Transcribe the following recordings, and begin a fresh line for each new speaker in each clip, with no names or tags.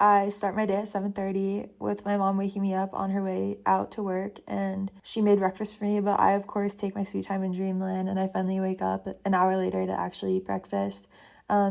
I start my day at 7:30 with my mom waking me up on her way out to work, and she made breakfast for me, but I of course take my sweet time in dreamland, and I finally wake up an hour later to actually eat breakfast.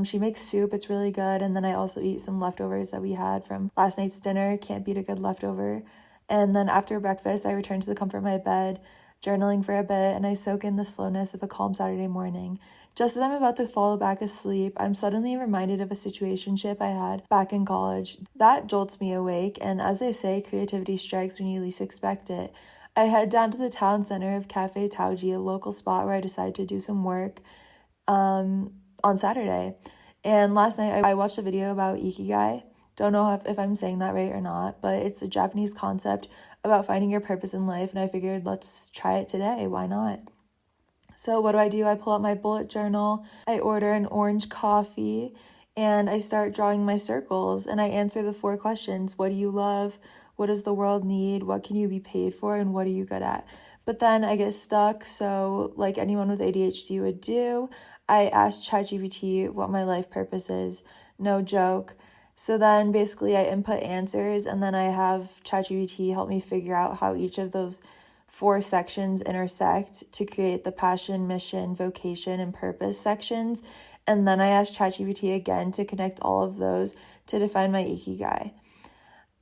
She makes soup, it's really good, and then I also eat some leftovers that we had from last night's dinner. Can't beat a good leftover. And then after breakfast, I return to the comfort of my bed, journaling for a bit, and I soak in the slowness of a calm Saturday morning. Just as I'm about to fall back asleep, I'm suddenly reminded of a situationship I had back in college. That jolts me awake, and as they say, creativity strikes when you least expect it. I head down to the town center of Cafe Tauji, a local spot where I decide to do some work on Saturday. And last night I watched a video about Ikigai. Don't know if I'm saying that right or not, but it's a Japanese concept about finding your purpose in life, and I figured let's try it today. Why not? So what do? I pull out my bullet journal, I order an orange coffee, and I start drawing my circles, and I answer the 4 questions. What do you love? What does the world need? What can you be paid for? And what are you good at? But then I get stuck, so like anyone with ADHD would do, I asked ChatGPT what my life purpose is. No joke. So then basically I input answers, and then I have ChatGPT help me figure out how each of those 4 sections intersect to create the passion, mission, vocation, and purpose sections. And then I asked ChatGPT again to connect all of those to define my Ikigai.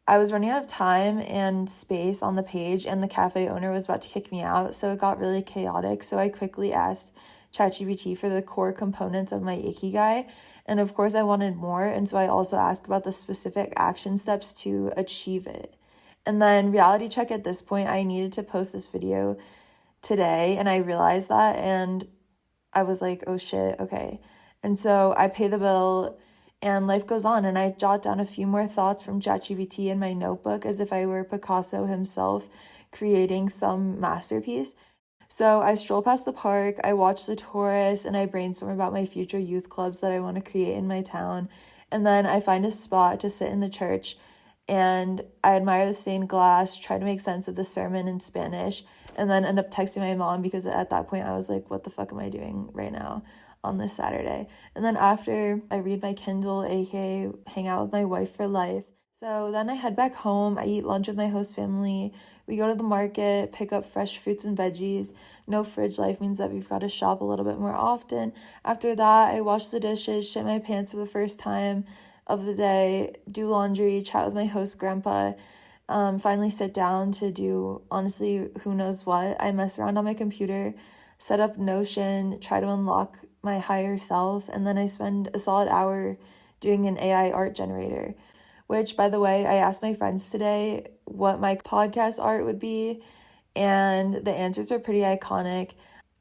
I was running out of time and space on the page, and the cafe owner was about to kick me out, so it got really chaotic. So I quickly asked ChatGPT for the core components of my Ikigai, and of course I wanted more, and so I also asked about the specific action steps to achieve it. And then reality check at this point, I needed to post this video today, and I realized that, and I was like, oh shit, okay. And so I pay the bill, and life goes on, and I jot down a few more thoughts from ChatGPT in my notebook as if I were Picasso himself creating some masterpiece. So I stroll past the park, I watch the tourists, and I brainstorm about my future youth clubs that I want to create in my town. And then I find a spot to sit in the church, and I admire the stained glass, try to make sense of the sermon in Spanish, and then end up texting my mom because at that point I was like, what the fuck am I doing right now on this Saturday? And then after, I read my Kindle, aka hang out with my wife for life. So then I head back home, I eat lunch with my host family, we go to the market, pick up fresh fruits and veggies. No fridge life means that we've got to shop a little bit more often. After that, I wash the dishes, shit my pants for the first time of the day, do laundry, chat with my host grandpa, finally sit down to do, honestly, who knows what. I mess around on my computer, set up Notion, try to unlock my higher self, and then I spend a solid hour doing an AI art generator, which, by the way, I asked my friends today what my podcast art would be, and the answers are pretty iconic.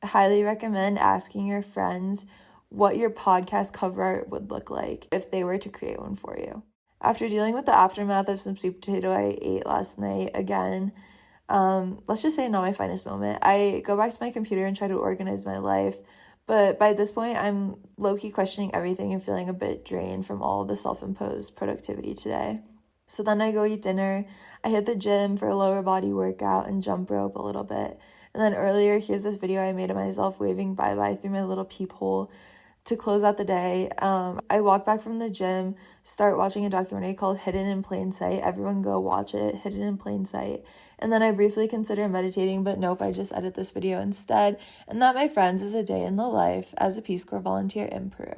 I highly recommend asking your friends what your podcast cover art would look like if they were to create one for you. After dealing with the aftermath of some sweet potato I ate last night again, let's just say not my finest moment, I go back to my computer and try to organize my life. But by this point, I'm low-key questioning everything and feeling a bit drained from all the self-imposed productivity today. So then I go eat dinner, I hit the gym for a lower body workout and jump rope a little bit. And then earlier, here's this video I made of myself waving bye-bye through my little peephole to close out the day. I walk back from the gym, start watching a documentary called Hidden in Plain Sight. Everyone go watch it, Hidden in Plain Sight. And then I briefly consider meditating, but nope, I just edit this video instead. And that, my friends, is a day in the life as a Peace Corps volunteer in Peru.